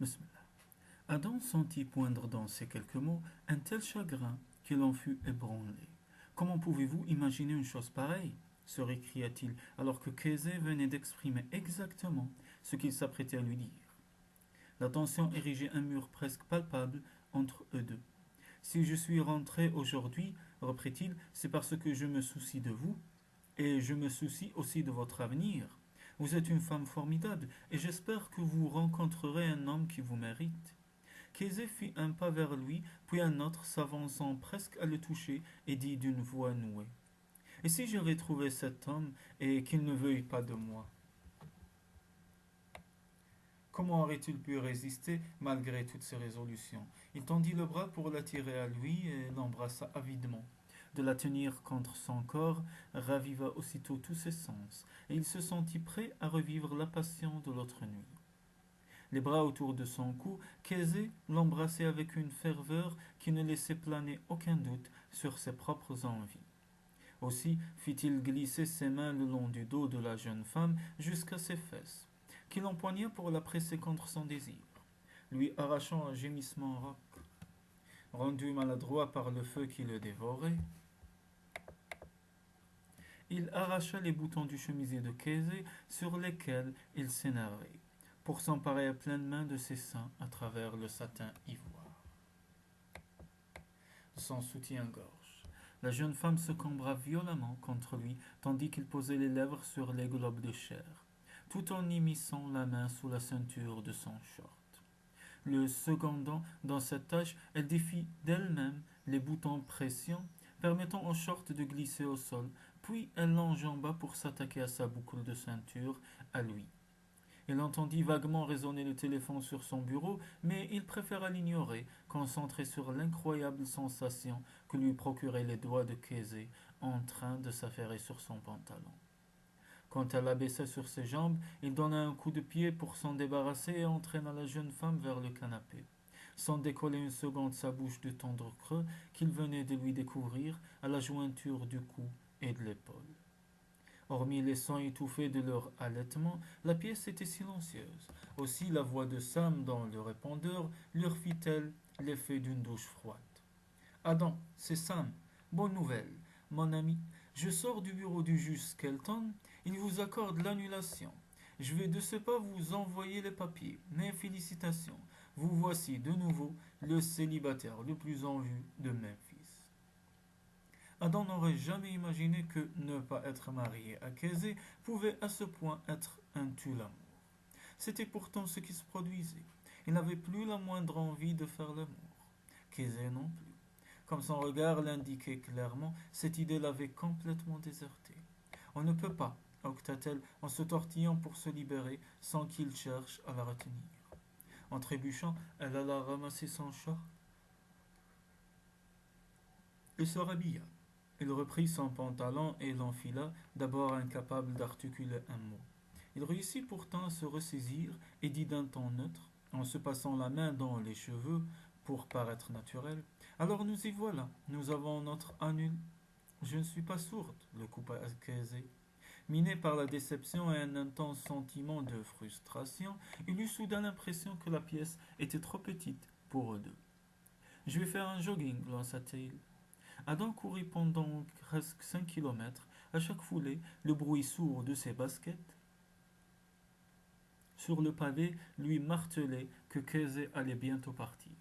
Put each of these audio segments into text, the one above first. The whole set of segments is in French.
Bismillah. Adam sentit poindre dans ces quelques mots un tel chagrin qu'il en fut ébranlé. Comment pouvez-vous imaginer une chose pareille se récria-t-il alors que Kézé venait d'exprimer exactement ce qu'il s'apprêtait à lui dire. La tension érigeait un mur presque palpable entre eux deux. Si je suis rentré aujourd'hui, reprit-il, c'est parce que je me soucie de vous, et je me soucie aussi de votre avenir. Vous êtes une femme formidable, et j'espère que vous rencontrerez un homme qui vous mérite. Kézé fit un pas vers lui, puis un autre, s'avançant presque à le toucher, et dit d'une voix nouée. Et si j'avais trouvé cet homme, et qu'il ne veuille pas de moi? Comment aurait-il pu résister malgré toutes ses résolutions? Il tendit le bras pour l'attirer à lui et l'embrassa avidement. De la tenir contre son corps raviva aussitôt tous ses sens, et il se sentit prêt à revivre la passion de l'autre nuit. Les bras autour de son cou, Kézé l'embrassait avec une ferveur qui ne laissait planer aucun doute sur ses propres envies. Aussi fit-il glisser ses mains le long du dos de la jeune femme jusqu'à ses fesses, qu'il empoigna pour la presser contre son désir, lui arrachant un gémissement rauque. Rendu maladroit par le feu qui le dévorait, il arracha les boutons du chemisier de Kézé sur lesquels il s'énervait, pour s'emparer à pleines mains de ses seins à travers le satin ivoire. Son soutien-gorge. La jeune femme se cambra violemment contre lui, tandis qu'il posait les lèvres sur les globes de chair, tout en immisçant la main sous la ceinture de son short. Le secondant dans cette tâche, elle défit d'elle-même les boutons pression, permettant au short de glisser au sol, puis elle l'enjamba pour s'attaquer à sa boucle de ceinture, à lui. Il entendit vaguement résonner le téléphone sur son bureau, mais il préféra l'ignorer, concentré sur l'incroyable sensation que lui procuraient les doigts de Kézé en train de s'affairer sur son pantalon. Quand elle abaissa sur ses jambes, il donna un coup de pied pour s'en débarrasser et entraîna la jeune femme vers le canapé, sans décoller une seconde sa bouche du tendre creux qu'il venait de lui découvrir à la jointure du cou et de l'épaule. Hormis les sons étouffés de leur allaitement, la pièce était silencieuse. Aussi la voix de Sam dans le répondeur leur fit-elle l'effet d'une douche froide. Adam, c'est Sam. Bonne nouvelle, mon ami. Je sors du bureau du juge Skelton. Il vous accorde l'annulation. Je vais de ce pas vous envoyer les papiers. Mes félicitations. Vous voici de nouveau le célibataire le plus en vue de Memphis. Adam n'aurait jamais imaginé que ne pas être marié à Kézé pouvait à ce point être un tue-l'amour. C'était pourtant ce qui se produisait. Il n'avait plus la moindre envie de faire l'amour. Kézé non plus. Comme son regard l'indiquait clairement, cette idée l'avait complètement déserté. On ne peut pas, octa-t-elle en se tortillant pour se libérer sans qu'il cherche à la retenir. En trébuchant, elle alla ramasser son short et se rhabilla. Il reprit son pantalon et l'enfila, d'abord incapable d'articuler un mot. Il réussit pourtant à se ressaisir et dit d'un ton neutre, en se passant la main dans les cheveux pour paraître naturel. Alors nous y voilà, nous avons notre annul. Je ne suis pas sourde, le coupa Kézé. Miné par la déception et un intense sentiment de frustration, il eut soudain l'impression que la pièce était trop petite pour eux deux. Je vais faire un jogging, lança-t-il. Adam courut pendant presque 5 kilomètres, à chaque foulée, le bruit sourd de ses baskets sur le pavé lui martelait que Kézé allait bientôt partir.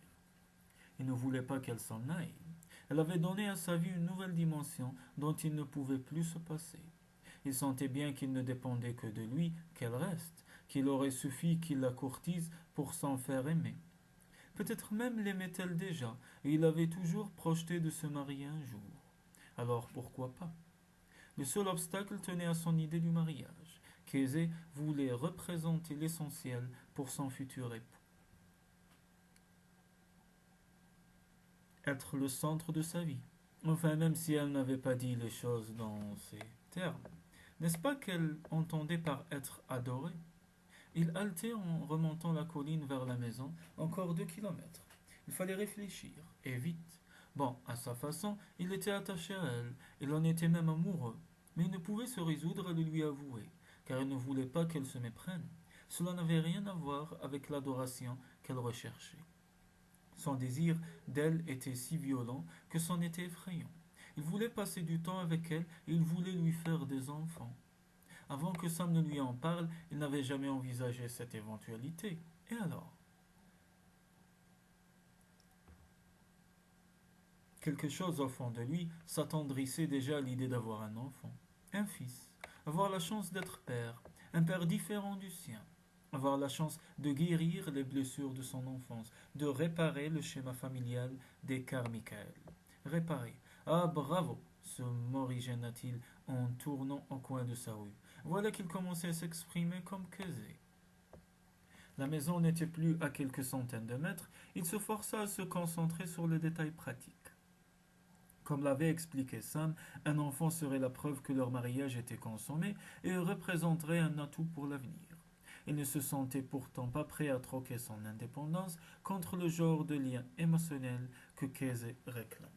Il ne voulait pas qu'elle s'en aille. Elle avait donné à sa vie une nouvelle dimension dont il ne pouvait plus se passer. Il sentait bien qu'il ne dépendait que de lui qu'elle reste, qu'il aurait suffi qu'il la courtise pour s'en faire aimer. Peut-être même l'aimait-elle déjà, et il avait toujours projeté de se marier un jour. Alors pourquoi pas? Le seul obstacle tenait à son idée du mariage. Kézé voulait représenter l'essentiel pour son futur époux. Être le centre de sa vie. Enfin, même si elle n'avait pas dit les choses dans ces termes. N'est-ce pas qu'elle entendait par être adorée? Il haletait en remontant la colline vers la maison, encore 2 kilomètres. Il fallait réfléchir, et vite. Bon, à sa façon, il était attaché à elle, il en était même amoureux, mais il ne pouvait se résoudre à le lui avouer, car il ne voulait pas qu'elle se méprenne. Cela n'avait rien à voir avec l'adoration qu'elle recherchait. Son désir d'elle était si violent que c'en était effrayant. Il voulait passer du temps avec elle et il voulait lui faire des enfants. Avant que Sam ne lui en parle, il n'avait jamais envisagé cette éventualité. Et alors? Quelque chose au fond de lui s'attendrissait déjà à l'idée d'avoir un enfant, un fils, avoir la chance d'être père, un père différent du sien, avoir la chance de guérir les blessures de son enfance, de réparer le schéma familial des Carmichael. Réparer. Ah bravo, se morigéna-t-il en tournant au coin de sa rue. Voilà qu'il commençait à s'exprimer comme Kesey. La maison n'était plus à quelques centaines de mètres, il se força à se concentrer sur les détails pratiques. Comme l'avait expliqué Sam, un enfant serait la preuve que leur mariage était consommé et représenterait un atout pour l'avenir. Il ne se sentait pourtant pas prêt à troquer son indépendance contre le genre de lien émotionnel que Casey réclamait.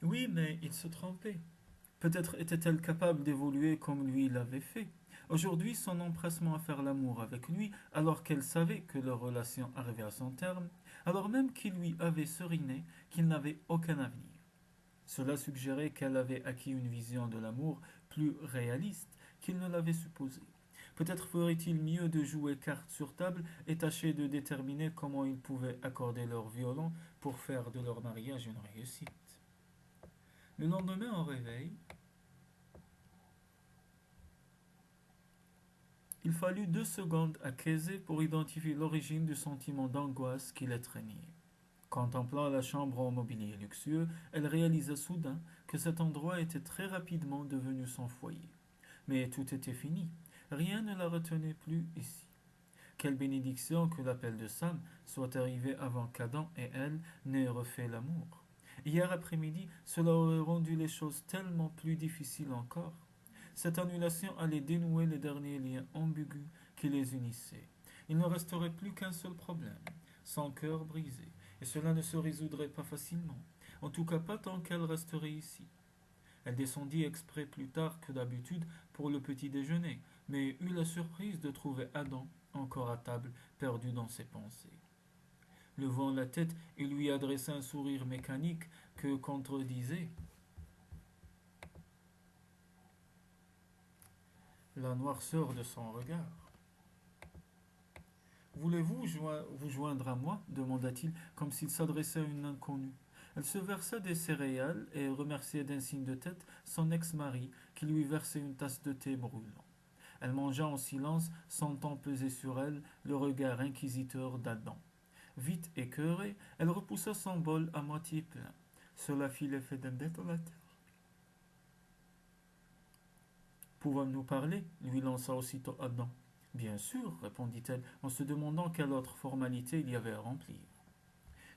Oui, mais il se trompait. Peut-être était-elle capable d'évoluer comme lui l'avait fait. Aujourd'hui, son empressement à faire l'amour avec lui, alors qu'elle savait que leur relation arrivait à son terme, alors même qu'il lui avait seriné qu'il n'avait aucun avenir. Cela suggérait qu'elle avait acquis une vision de l'amour plus réaliste qu'il ne l'avait supposé. Peut-être ferait-il mieux de jouer carte sur table et tâcher de déterminer comment ils pouvaient accorder leur violon pour faire de leur mariage une réussite. Le lendemain, au réveil, il fallut 2 secondes à Casey pour identifier l'origine du sentiment d'angoisse qui l'étreignait. Contemplant la chambre au mobilier luxueux, elle réalisa soudain que cet endroit était très rapidement devenu son foyer. Mais tout était fini. Rien ne la retenait plus ici. Quelle bénédiction que l'appel de Sam soit arrivé avant qu'Adam et elle n'aient refait l'amour. Hier après-midi, cela aurait rendu les choses tellement plus difficiles encore. Cette annulation allait dénouer les derniers liens ambigus qui les unissaient. Il ne resterait plus qu'un seul problème, son cœur brisé, et cela ne se résoudrait pas facilement, en tout cas pas tant qu'elle resterait ici. Elle descendit exprès plus tard que d'habitude pour le petit déjeuner, mais eut la surprise de trouver Adam encore à table, perdu dans ses pensées. Levant la tête, il lui adressa un sourire mécanique que contredisait la noirceur de son regard. Voulez-vous vous joindre à moi demanda-t-il, comme s'il s'adressait à une inconnue. Elle se versa des céréales et remercia d'un signe de tête son ex-mari qui lui versait une tasse de thé brûlant. Elle mangea en silence, sentant peser sur elle le regard inquisiteur d'Adam. Vite écœurée, elle repoussa son bol à moitié plein. Cela fit l'effet d'un détonateur. Pouvons-nous parler lui lança aussitôt Adam. Bien sûr, répondit-elle, en se demandant quelle autre formalité il y avait à remplir.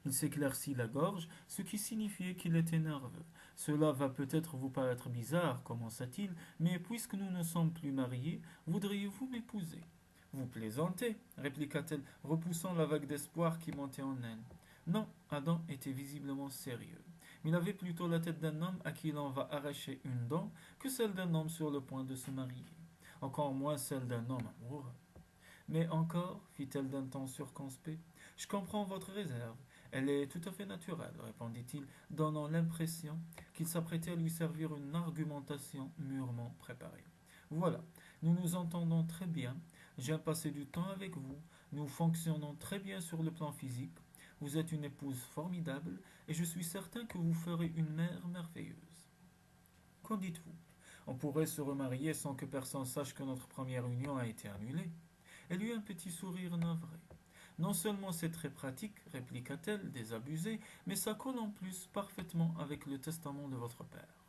Il s'éclaircit la gorge, ce qui signifiait qu'il était nerveux. Cela va peut-être vous paraître bizarre, commença-t-il, mais puisque nous ne sommes plus mariés, voudriez-vous m'épouser? Vous plaisantez, répliqua-t-elle, repoussant la vague d'espoir qui montait en elle. Non, Adam était visiblement sérieux. Mais il avait plutôt la tête d'un homme à qui l'on va arracher une dent que celle d'un homme sur le point de se marier. Encore moins celle d'un homme amoureux. Mais encore, fit-elle d'un ton circonspect, je comprends votre réserve. Elle est tout à fait naturelle, répondit-il, donnant l'impression qu'il s'apprêtait à lui servir une argumentation mûrement préparée. Voilà, nous nous entendons très bien, j'aime passer du temps avec vous, nous fonctionnons très bien sur le plan physique, vous êtes une épouse formidable, et je suis certain que vous ferez une mère merveilleuse. Qu'en dites-vous? On pourrait se remarier sans que personne sache que notre première union a été annulée. Elle eut un petit sourire navré. Non seulement c'est très pratique, répliqua-t-elle, désabusée, mais ça colle en plus parfaitement avec le testament de votre père.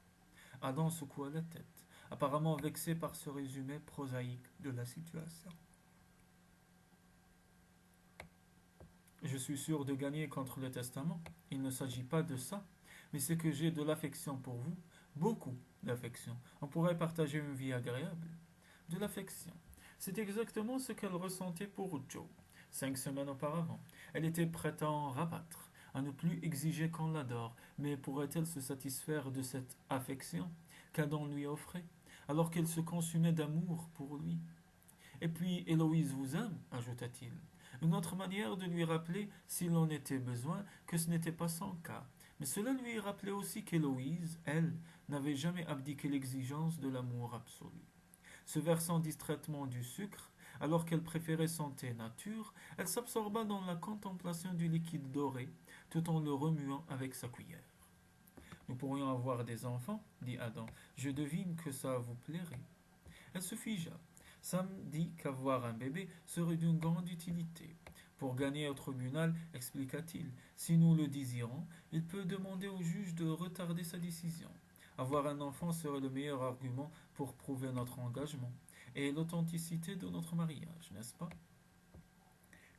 Adam secoua la tête, apparemment vexé par ce résumé prosaïque de la situation. Je suis sûr de gagner contre le testament. Il ne s'agit pas de ça, mais c'est que j'ai de l'affection pour vous, beaucoup d'affection. On pourrait partager une vie agréable. De l'affection. C'est exactement ce qu'elle ressentait pour Joe. 5 semaines auparavant, elle était prête à en rabattre, à ne plus exiger qu'on l'adore, mais pourrait-elle se satisfaire de cette affection qu'Adam lui offrait? alors qu'elle se consumait d'amour pour lui. Et puis Héloïse vous aime, ajouta-t-il. Une autre manière de lui rappeler, s'il en était besoin, que ce n'était pas son cas. Mais cela lui rappelait aussi qu'Héloïse, elle, n'avait jamais abdiqué l'exigence de l'amour absolu. Se versant distraitement du sucre, alors qu'elle préférait son thé nature, elle s'absorba dans la contemplation du liquide doré, tout en le remuant avec sa cuillère. Nous pourrions avoir des enfants, dit Adam. Je devine que ça vous plairait. Elle se figea. Sam dit qu'avoir un bébé serait d'une grande utilité. Pour gagner au tribunal, expliqua-t-il, si nous le désirons, il peut demander au juge de retarder sa décision. Avoir un enfant serait le meilleur argument pour prouver notre engagement et l'authenticité de notre mariage, n'est-ce pas?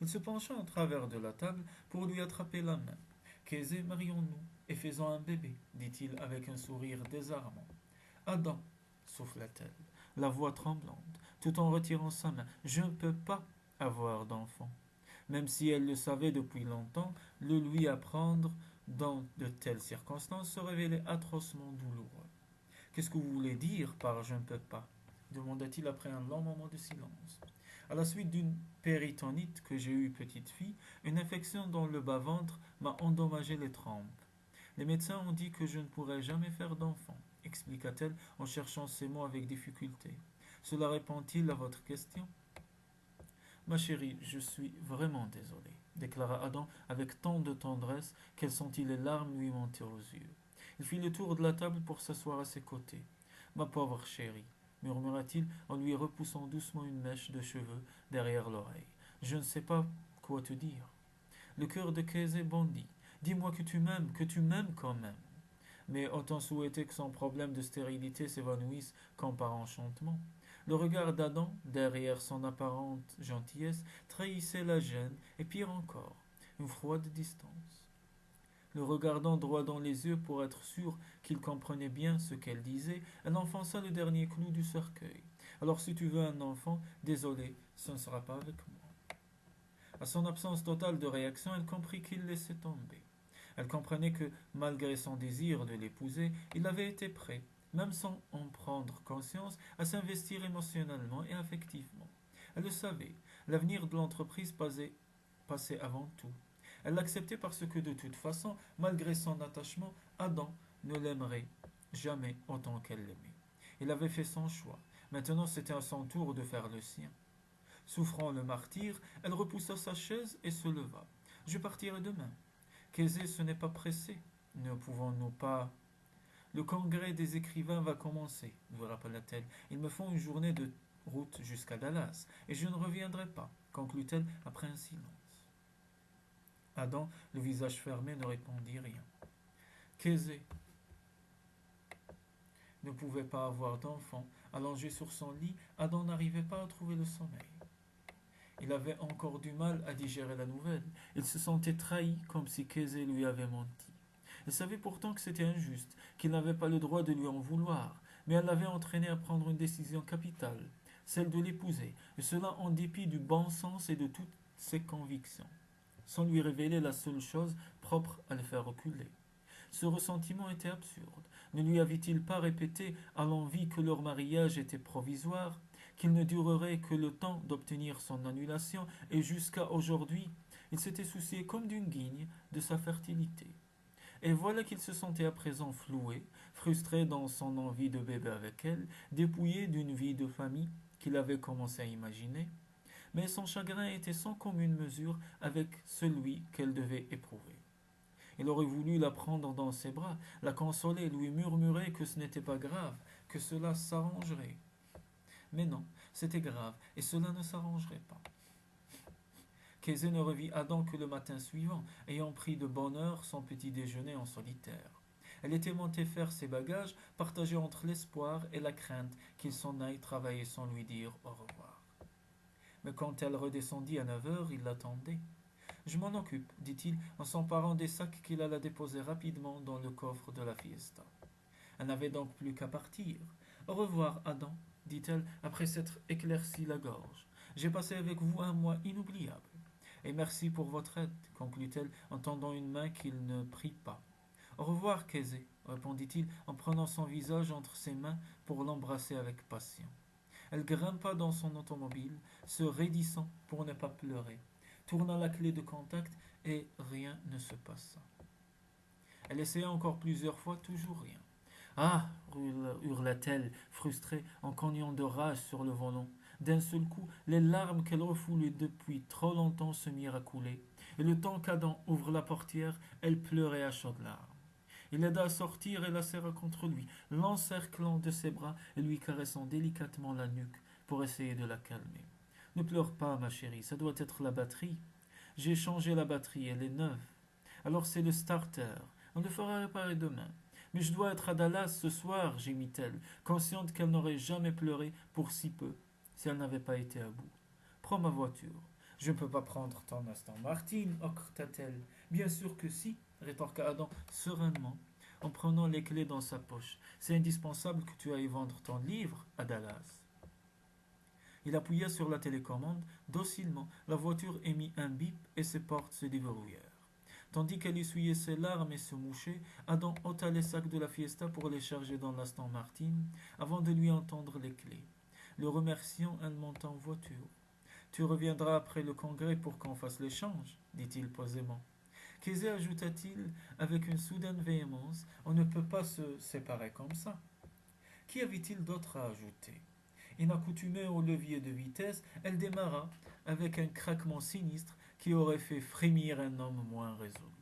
Il se pencha en travers de la table pour lui attraper la main. Qu'aisé, marions-nous et faisons un bébé, dit-il avec un sourire désarmant. Adam, souffla-t-elle, la voix tremblante, tout en retirant sa main, je ne peux pas avoir d'enfant. Même si elle le savait depuis longtemps, le lui apprendre dans de telles circonstances se révélait atrocement douloureux. Qu'est-ce que vous voulez dire par je ne peux pas demanda-t-il après un long moment de silence. À la suite d'une péritonite que j'ai eue petite fille, une infection dans le bas-ventre m'a endommagé les trompes. Les médecins ont dit que je ne pourrais jamais faire d'enfant, expliqua-t-elle en cherchant ses mots avec difficulté. Cela répond-il à votre question? Ma chérie, je suis vraiment désolé, déclara Adam avec tant de tendresse qu'elle sentit les larmes lui monter aux yeux. Il fit le tour de la table pour s'asseoir à ses côtés. Ma pauvre chérie, murmura-t-il en lui repoussant doucement une mèche de cheveux derrière l'oreille. Je ne sais pas quoi te dire. Le cœur de Kesey bondit. Dis-moi que tu m'aimes quand même. Mais autant souhaiter que son problème de stérilité s'évanouisse comme par enchantement. Le regard d'Adam, derrière son apparente gentillesse, trahissait la gêne et pire encore, une froide distance. Le regardant droit dans les yeux pour être sûr qu'il comprenait bien ce qu'elle disait, elle enfonça le dernier clou du cercueil. Alors si tu veux un enfant, désolé, ce ne sera pas avec moi. À son absence totale de réaction, elle comprit qu'il laissait tomber. Elle comprenait que, malgré son désir de l'épouser, il avait été prêt, même sans en prendre conscience, à s'investir émotionnellement et affectivement. Elle le savait, l'avenir de l'entreprise passait avant tout. Elle l'acceptait parce que de toute façon, malgré son attachement, Adam ne l'aimerait jamais autant qu'elle l'aimait. Il avait fait son choix. Maintenant, c'était à son tour de faire le sien. Souffrant le martyre, elle repoussa sa chaise et se leva. Je partirai demain. Kesey, ce n'est pas pressé. Ne pouvons-nous pas... Le congrès des écrivains va commencer, vous rappela-t-elle. Ils me font une journée de route jusqu'à Dallas, et je ne reviendrai pas, conclut-elle après un silence. Adam, le visage fermé, ne répondit rien. Kesey ne pouvait pas avoir d'enfant. Allongé sur son lit, Adam n'arrivait pas à trouver le sommeil. Il avait encore du mal à digérer la nouvelle. Il se sentait trahi comme si Kesey lui avait menti. Elle savait pourtant que c'était injuste, qu'il n'avait pas le droit de lui en vouloir, mais elle l'avait entraîné à prendre une décision capitale, celle de l'épouser, et cela en dépit du bon sens et de toutes ses convictions, sans lui révéler la seule chose propre à le faire reculer. Ce ressentiment était absurde. Ne lui avait-il pas répété à l'envi que leur mariage était provisoire, qu'il ne durerait que le temps d'obtenir son annulation, et jusqu'à aujourd'hui, il s'était soucié comme d'une guigne de sa fertilité. Et voilà qu'il se sentait à présent floué, frustré dans son envie de bébé avec elle, dépouillé d'une vie de famille qu'il avait commencé à imaginer, mais son chagrin était sans commune mesure avec celui qu'elle devait éprouver. Il aurait voulu la prendre dans ses bras, la consoler, lui murmurer que ce n'était pas grave, que cela s'arrangerait. Mais non, c'était grave, et cela ne s'arrangerait pas. Kesey ne revit Adam que le matin suivant, ayant pris de bonne heure son petit déjeuner en solitaire. Elle était montée faire ses bagages, partagée entre l'espoir et la crainte qu'il s'en aille travailler sans lui dire au revoir. Mais quand elle redescendit à 9 heures, il l'attendait. Je m'en occupe, dit-il en s'emparant des sacs qu'il alla déposer rapidement dans le coffre de la fiesta. Elle n'avait donc plus qu'à partir. Au revoir, Adam, dit-elle après s'être éclairci la gorge. J'ai passé avec vous un mois inoubliable. Et merci pour votre aide, conclut-elle en tendant une main qu'il ne prit pas. Au revoir, Kesey, répondit-il en prenant son visage entre ses mains pour l'embrasser avec passion. Elle grimpa dans son automobile, se raidissant pour ne pas pleurer, tourna la clé de contact et rien ne se passa. Elle essaya encore plusieurs fois, toujours rien. Ah, hurla-t-elle, frustrée, en cognant de rage sur le volant. D'un seul coup, les larmes qu'elle refoulait depuis trop longtemps se mirent à couler, et le temps qu'Adam ouvre la portière, elle pleurait à chaudes larmes. Il l'aida à sortir et la serra contre lui, l'encerclant de ses bras et lui caressant délicatement la nuque pour essayer de la calmer. Ne pleure pas, ma chérie, ça doit être la batterie. J'ai changé la batterie, elle est neuve. Alors c'est le starter. On le fera réparer demain. Mais je dois être à Dallas ce soir, gémit-elle, consciente qu'elle n'aurait jamais pleuré pour si peu si elle n'avait pas été à bout. Prends ma voiture. Je ne peux pas prendre ton Aston Martin, ocreta-t-elle. Bien sûr que si, rétorqua Adam sereinement, en prenant les clés dans sa poche. C'est indispensable que tu ailles vendre ton livre à Dallas. Il appuya sur la télécommande, docilement. La voiture émit un bip et ses portes se déverrouillèrent. Tandis qu'elle essuyait ses larmes et se mouchait, Adam ôta les sacs de la fiesta pour les charger dans l'Aston Martin, avant de lui entendre les clés. Le remerciant, elle monta en voiture. Tu reviendras après le congrès pour qu'on fasse l'échange, dit-il posément. Kesey, ajouta-t-il avec une soudaine véhémence, on ne peut pas se séparer comme ça. Qu'y avait-il d'autre à ajouter? Inaccoutumée au levier de vitesse, elle démarra avec un craquement sinistre qui aurait fait frémir un homme moins résolu.